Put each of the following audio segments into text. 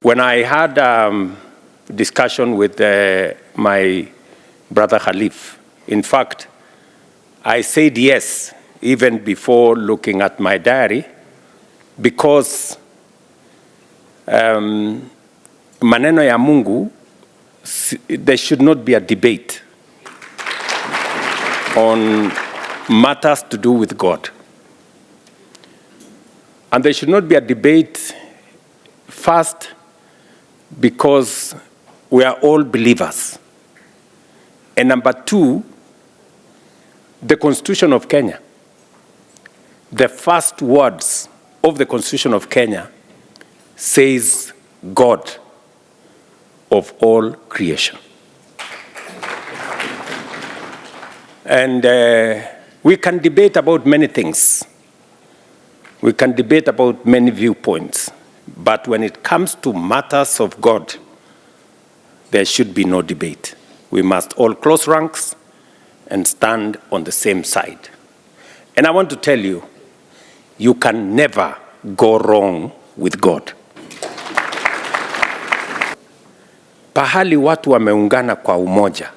When I had discussion with my brother Khalif, in fact, I said yes, even before looking at my diary, because maneno ya Mungu, there should not be a debate on matters to do with God. And there should not be a debate first because we are all believers. And number two, the Constitution of Kenya, the first words of the Constitution of Kenya says God of all creation. And we can debate about many things. We can debate about many viewpoints. But when it comes to matters of God, there should be no debate. We must all close ranks and stand on the same side. And I want to tell you, you can never go wrong with God. Pahali watu wameungana kwa umoja,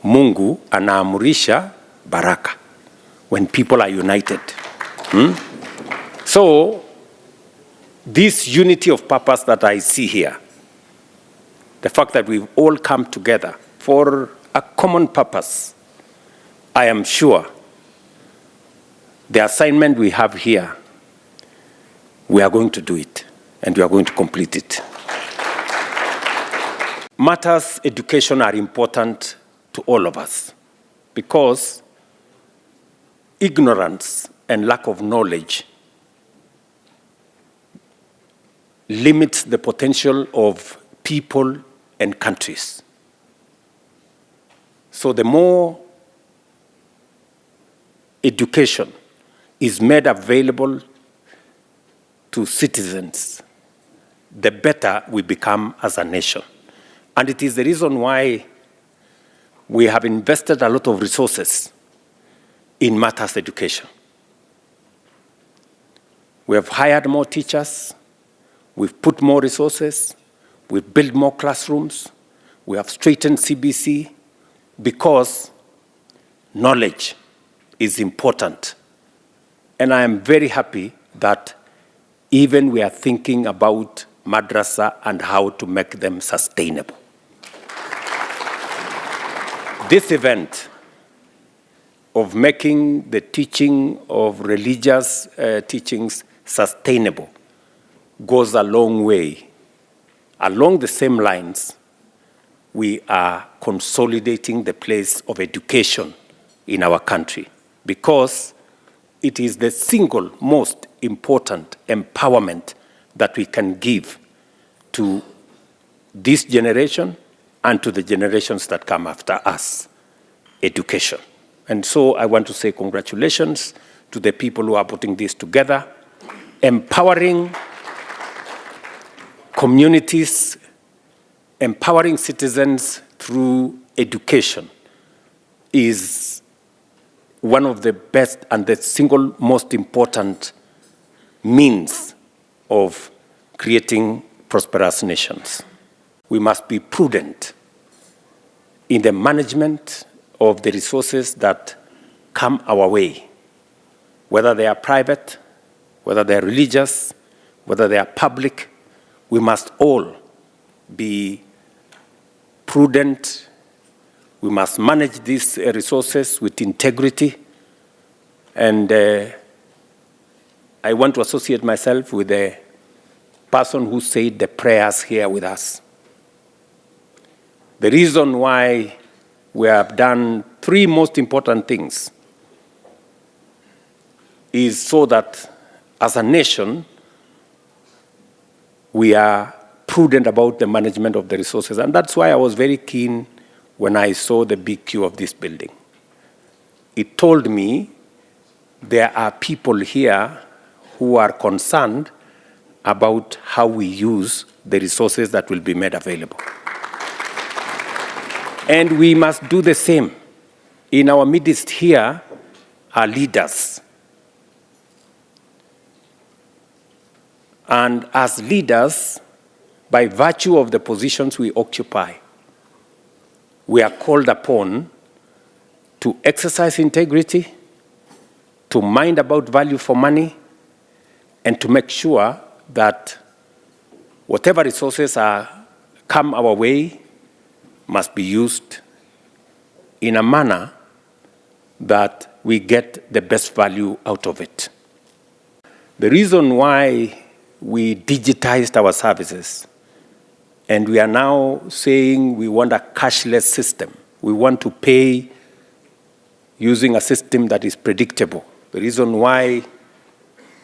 Mungu anaamurisha baraka when people are united. So, this unity of purpose that I see here, the fact that we've all come together for a common purpose, I am sure the assignment we have here, we are going to do it, and we are going to complete it. Matters education are important to all of us because ignorance and lack of knowledge limits the potential of people and countries. So the more education is made available to citizens, the better we become as a nation. And it is the reason why we have invested a lot of resources in matters education. We have hired more teachers, we've put more resources, we've built more classrooms, we have straightened CBC because knowledge is important. And I am very happy that even we are thinking about madrasa and how to make them sustainable. This event of making the teaching of religious teachings sustainable goes a long way. Along the same lines, we are consolidating the place of education in our country because it is the single most important empowerment that we can give to this generation and to the generations that come after us, education. And so I want to say congratulations to the people who are putting this together. Empowering communities, empowering citizens through education is one of the best and the single most important means of creating prosperous nations. We must be prudent in the management of the resources that come our way, whether they are private, whether they are religious, whether they are public, we must all be prudent. We must manage these resources with integrity. And I want to associate myself with the person who said the prayers here with us. The reason why we have done three most important things is so that as a nation, we are prudent about the management of the resources. And that's why I was very keen when I saw the big queue of this building. It told me there are people here who are concerned about how we use the resources that will be made available. And we must do the same. In our midst here are leaders. And as leaders, by virtue of the positions we occupy, we are called upon to exercise integrity, to mind about value for money, and to make sure that whatever resources come our way must be used in a manner that we get the best value out of it. The reason why we digitized our services, and we are now saying we want a cashless system. We want to pay using a system that is predictable. The reason why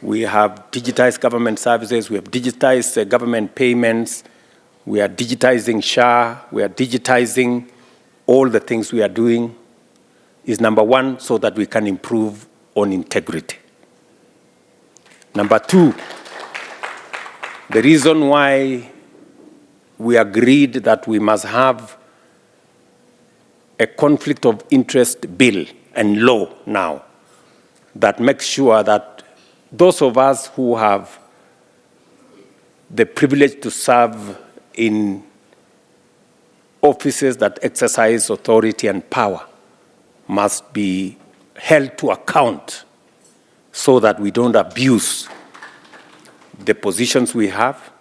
we have digitized government services, we have digitized government payments, we are digitizing SHA, we are digitizing all the things we are doing, is number one, so that we can improve on integrity. Number two, the reason why we agreed that we must have a conflict of interest bill and law now that makes sure that those of us who have the privilege to serve in offices that exercise authority and power must be held to account so that we don't abuse the positions we have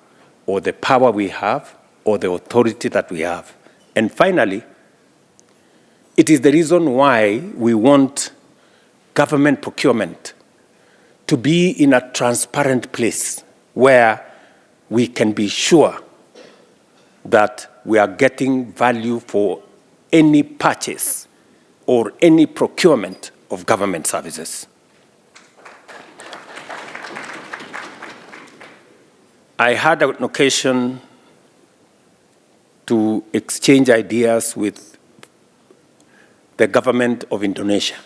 or the power we have or the authority that we have. And finally, it is the reason why we want government procurement to be in a transparent place where we can be sure that we are getting value for any purchase or any procurement of government services. I had an occasion to exchange ideas with the government of Indonesia.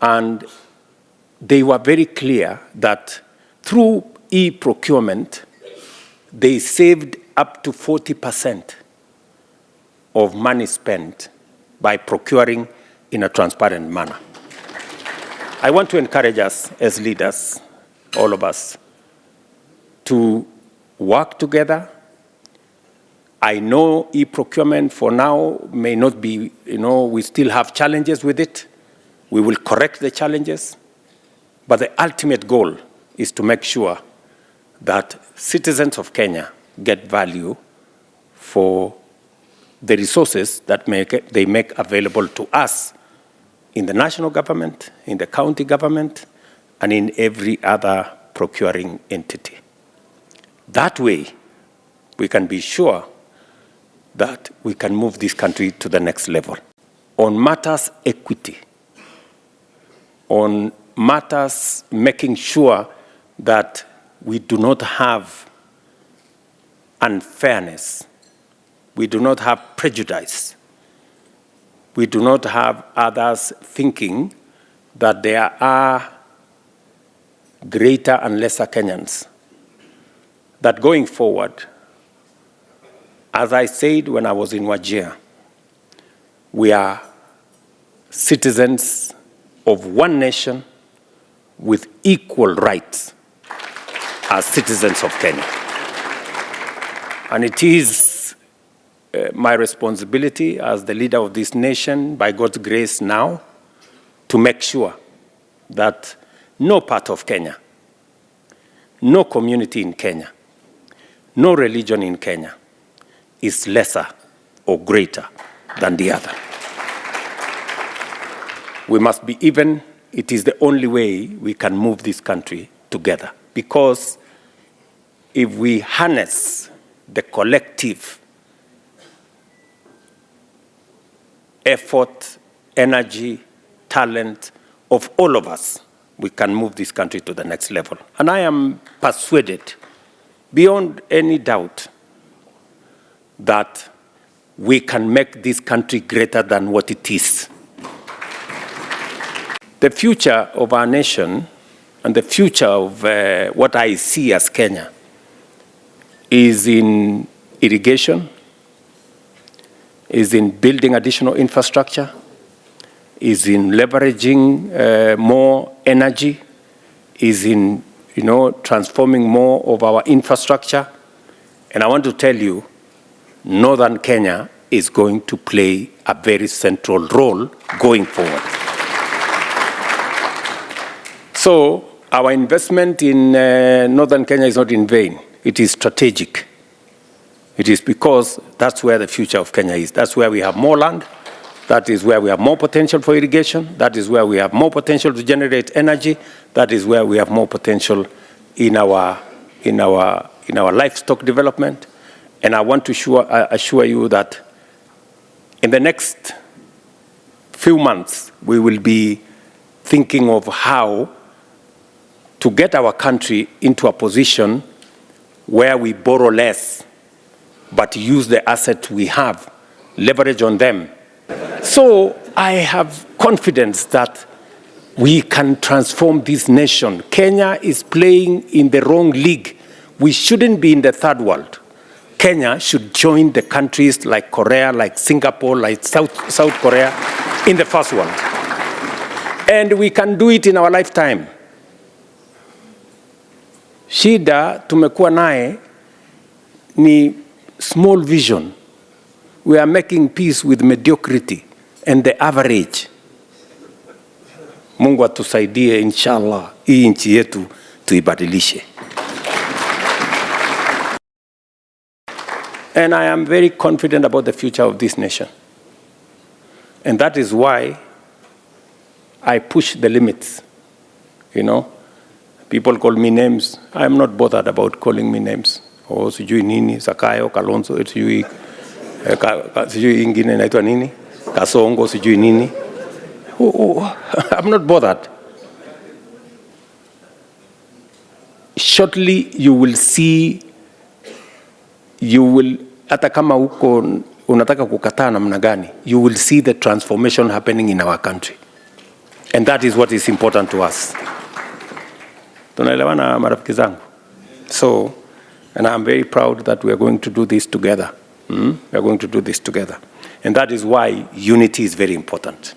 And they were very clear that through e-procurement, they saved up to 40% of money spent by procuring in a transparent manner. I want to encourage us as leaders, all of us, to work together. I know e-procurement for now may not be, we still have challenges with it. We will correct the challenges. But the ultimate goal is to make sure that citizens of Kenya get value for the resources that they make available to us in the national government, in the county government, and in every other procuring entity. That way, we can be sure that we can move this country to the next level. On matters equity, on matters making sure that we do not have unfairness, we do not have prejudice, we do not have others thinking that there are greater and lesser Kenyans. That going forward, as I said when I was in Wajir, we are citizens of one nation with equal rights as citizens of Kenya. And it is my responsibility as the leader of this nation, by God's grace now, to make sure that no part of Kenya no community in Kenya, no religion in Kenya is lesser or greater than the other. We must be even. It is the only way we can move this country together. Because if we harness the collective effort, energy, talent of all of us, we can move this country to the next level. And I am persuaded, beyond any doubt, that we can make this country greater than what it is. The future of our nation and the future of what I see as Kenya is in irrigation, is in building additional infrastructure, is in leveraging more energy, is in transforming more of our infrastructure. And I want to tell you, Northern Kenya is going to play a very central role going forward. So our investment in Northern Kenya is not in vain. It is strategic. It is because that's where the future of Kenya is. That's where we have more land. That is where we have more potential for irrigation. That is where we have more potential to generate energy. That is where we have more potential in our livestock development. And I want to assure you that in the next few months, we will be thinking of how to get our country into a position where we borrow less, but use the assets we have, leverage on them. So I have confidence that we can transform this nation. Kenya is playing in the wrong league. We shouldn't be in the third world. Kenya should join the countries like Korea, like Singapore, like South Korea in the first world. And we can do it in our lifetime. Shida tumekuwa naye ni small vision. We are making peace with mediocrity and the average. Mungu atusaidie inshallah, hii nchi yetu tuibadilishe. And I am very confident about the future of this nation. And that is why I push the limits. People call me names. I am not bothered about calling me names. Oh, sijui nini, Sakayo, Kalonzo, sijui ingine naitwa nini, Kasongo, sijui nini. I'm not bothered. Shortly, you will see, hata kama uko unataka kukataa namna gani, you will see the transformation happening in our country. And that is what is important to us. Tunaelewana marafiki zangu? So, and I'm very proud that we are going to do this together. We are going to do this together. And that is why unity is very important.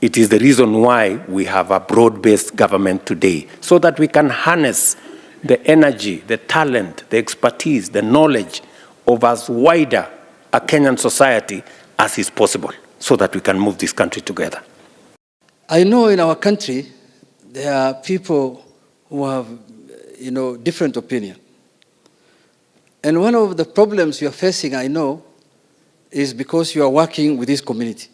It is the reason why we have a broad-based government today, so that we can harness the energy, the talent, the expertise, the knowledge of as wider a Kenyan society as is possible, so that we can move this country together. I know in our country there are people who have, different opinion. And one of the problems you are facing, I know, is because you are working with this community.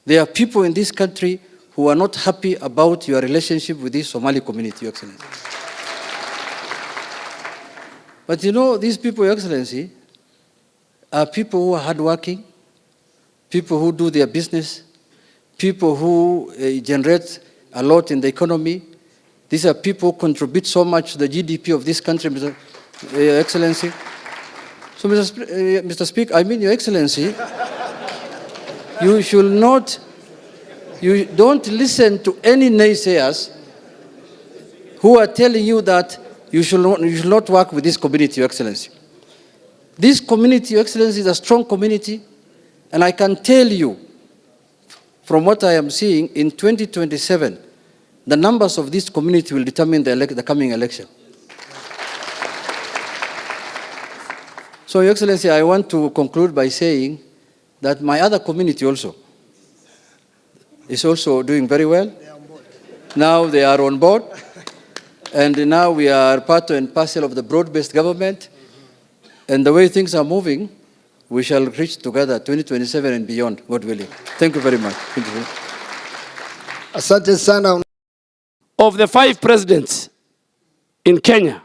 There are people in this country who are not happy about your relationship with this Somali community, Your Excellency. But these people, Your Excellency, are people who are hardworking, people who do their business, people who generate a lot in the economy. These are people who contribute so much to the GDP of this country, Your Excellency. So, Mr. Speaker, Your Excellency, you don't listen to any naysayers who are telling you that you should not work with this community, Your Excellency. This community, Your Excellency, is a strong community, and I can tell you, from what I am seeing, in 2027, the numbers of this community will determine the coming election. So, Your Excellency, I want to conclude by saying that my other community also is also doing very well. Now they are on board. And now we are part and parcel of the broad-based government. And the way things are moving, we shall reach together 2027 and beyond, God willing. Thank you very much. Thank you. Asante sana. Of the 5 presidents in Kenya,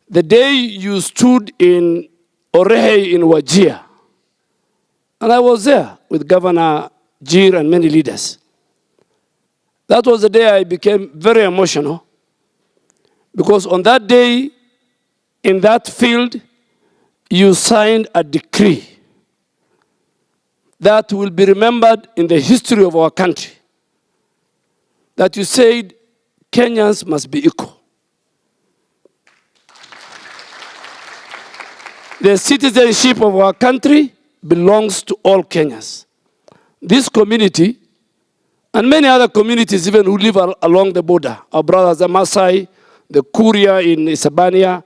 the day you stood in Orehe in Wajir, and I was there with Governor Jir and many leaders. That was the day I became very emotional, because on that day, in that field, you signed a decree that will be remembered in the history of our country, that you said Kenyans must be equal. The citizenship of our country belongs to all Kenyans. This community, and many other communities even who live along the border, our brothers, the Maasai, the Kuria in Isabania,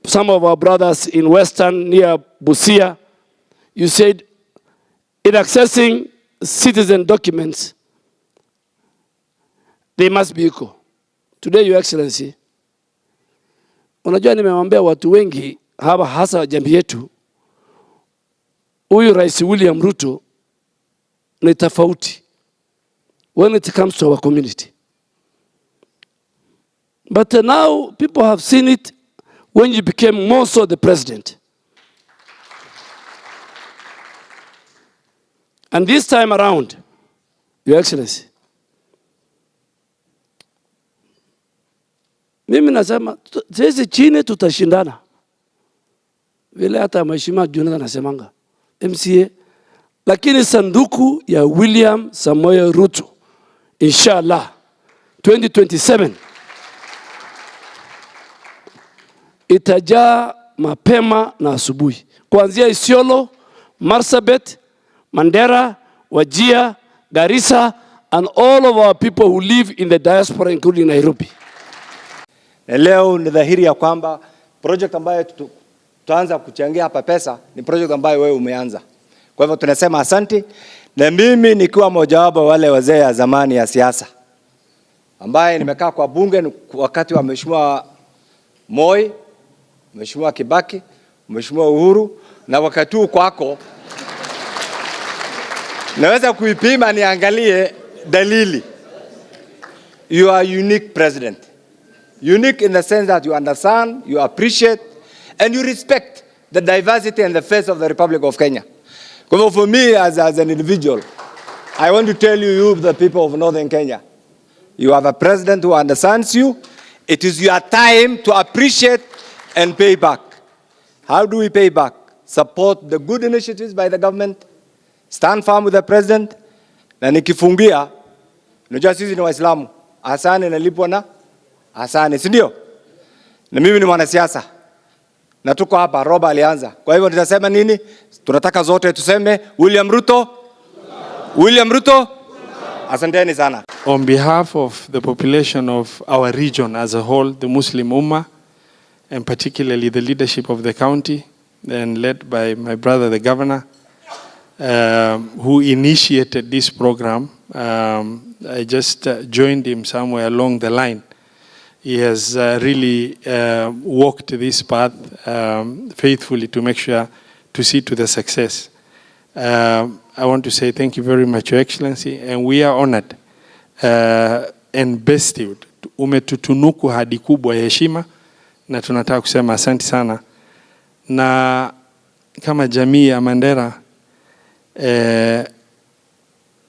some of our brothers in Western near Busia, you said in accessing citizen documents, they must be equal. Today, Your Excellency, unajua nimewambia watu wengi hapa hasa jamii yetu, huyu Rais William Ruto ni tofauti when it comes to our community. But now people have seen it when you became more so the president. And this time around, Your Excellency, mimi nasema sisi chini tutashindana. Vile hata Mheshimiwa Jonathan anasemanga MCA, lakini sanduku ya William Samoei Ruto inshallah 2027 itajaa mapema na asubuhi, kuanzia Isiolo, Marsabit, Mandera, Wajir, Garissa, and all of our people who live in the diaspora including Nairobi. Leo ni dhahiri ya kwamba project ambayo tutaanza kuchangia hapa pesa ni project ambayo wewe umeanza. Kwa hivyo tunasema asante, na mimi nikiwa mojawapo wale wazee ya zamani ya siasa ambaye nimekaa kwa bunge wakati wa Mheshimiwa Moi, Mheshimiwa Kibaki, Mheshimiwa Uhuru, na wakati huu kwako naweza kuipima niangalie dalili. You are a unique president. Unique in the sense that you understand, you appreciate, and you respect the diversity and the face of the Republic of Kenya. For me as an individual, I want to tell you, the people of Northern Kenya, you have a president who understands you. It is your time to appreciate and pay back. How do we pay back? Support the good initiatives by the government, stand firm with the president, na nikifungia, unajua sisi ni Waislamu, asane nalipwa na asane, si ndio? Na mimi ni mwanasiasa, na tuko hapa, roba alianza. Kwa hivyo tutasema nini? Tunataka zote tuseme William Ruto, William Ruto. Asanteni sana. On behalf of the population of our region as a whole, the Muslim Ummah, and particularly the leadership of the county, and led by my brother, the governor, who initiated this program. I just joined him somewhere along the line. He has really walked this path faithfully to make sure to see to the success. I want to say thank you very much, Your Excellency, and we are honored and bestowed. Umetutunuku hadi kubwa ya heshima, na tunataka kusema asante sana. Na kama jamii ya Mandera,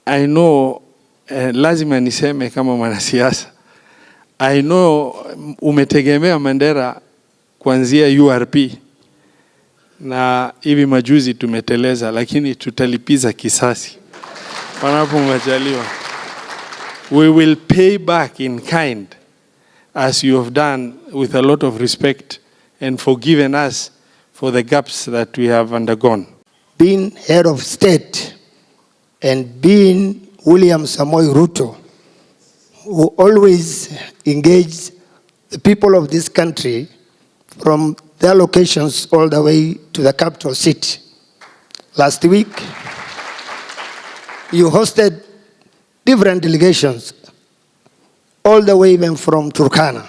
I know, lazima niseme kama mwanasiasa, I know umetegemea Mandera kuanzia URP, na hivi majuzi tumeteleza, lakini tutalipiza kisasi panapo majaliwa. We will pay back in kind, as you have done with a lot of respect and forgiven us for the gaps that we have undergone. Being head of state and being William Samoei Ruto, who always engaged the people of this country from their locations all the way to the capital city. Last week, you hosted different delegations all all the way even from Turkana.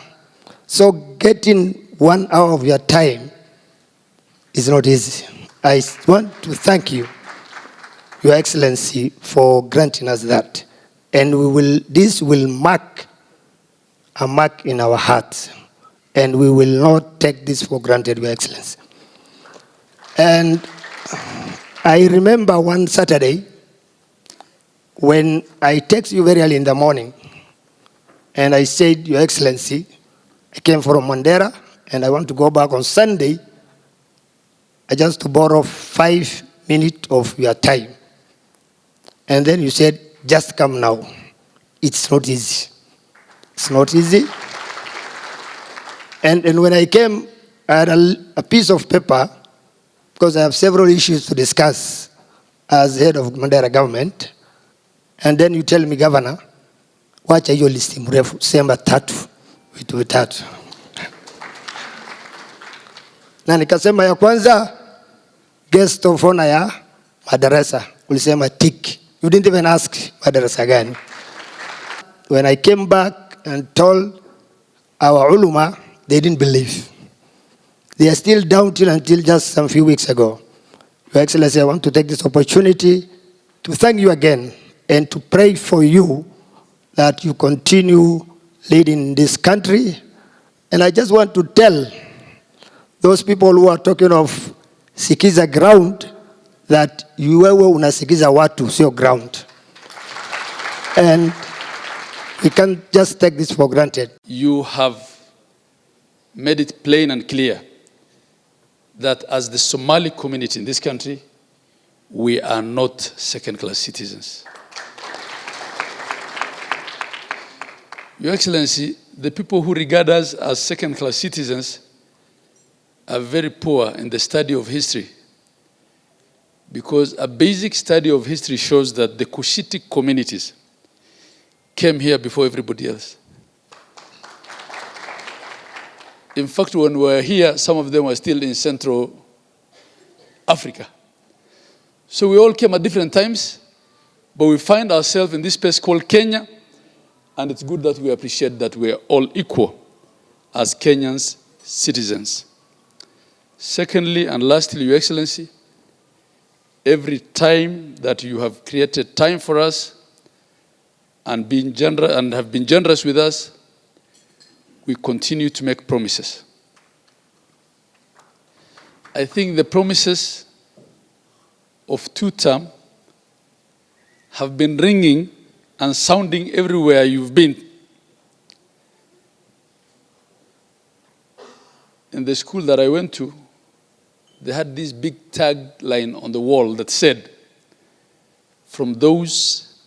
So getting 1 hour of your time is not easy. I want to thank you, Your Excellency, for granting us that. And this will mark a mark in our hearts. And we will not take this for granted, Your Excellency. And I remember one Saturday when I text you very early in the morning, and I said, Your Excellency, I came from Mandera, and I want to go back on Sunday. I just to borrow 5 minutes of your time. And then you said, just come now. It's not easy. It's not easy. And when I came, I had a piece of paper, because I have several issues to discuss as head of Mandera government. And then you tell me, Governor, wacha hiyo listi mrefu, sema 3, vitu vitatu. Na nikasema ya kwanza, guest of honor ya madarasa, ulisema tick. You didn't even ask madarasa gani. When I came back and told our ulama, they didn't believe. They are still doubting until just some few weeks ago. Your Excellency, I want to take this opportunity to thank you again and to pray for you that you continue leading this country. And I just want to tell those people who are talking of sikiza ground that you wewe unasikiza watu, sio ground. And we can't just take this for granted. You have made it plain and clear that as the Somali community in this country, we are not second-class citizens. Your Excellency, the people who regard us as second-class citizens are very poor in the study of history, because a basic study of history shows that the Cushitic communities came here before everybody else. In fact, when we were here, some of them were still in Central Africa. So we all came at different times, but we find ourselves in this place called Kenya, and it's good that we appreciate that we are all equal as Kenyans citizens. Secondly, and lastly, Your Excellency, every time that you have created time for us and have been generous with us, we continue to make promises. I think the promises of 2 terms have been ringing and sounding everywhere you've been. In the school that I went to, they had this big tagline on the wall that said, from those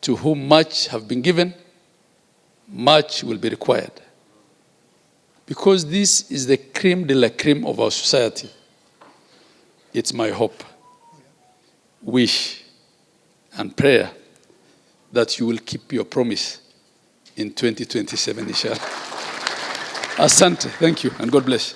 to whom much have been given, much will be required. Because this is the creme de la creme of our society. It's my hope, wish, and prayer that you will keep your promise in 2027, inshallah. Asante, thank you, and God bless.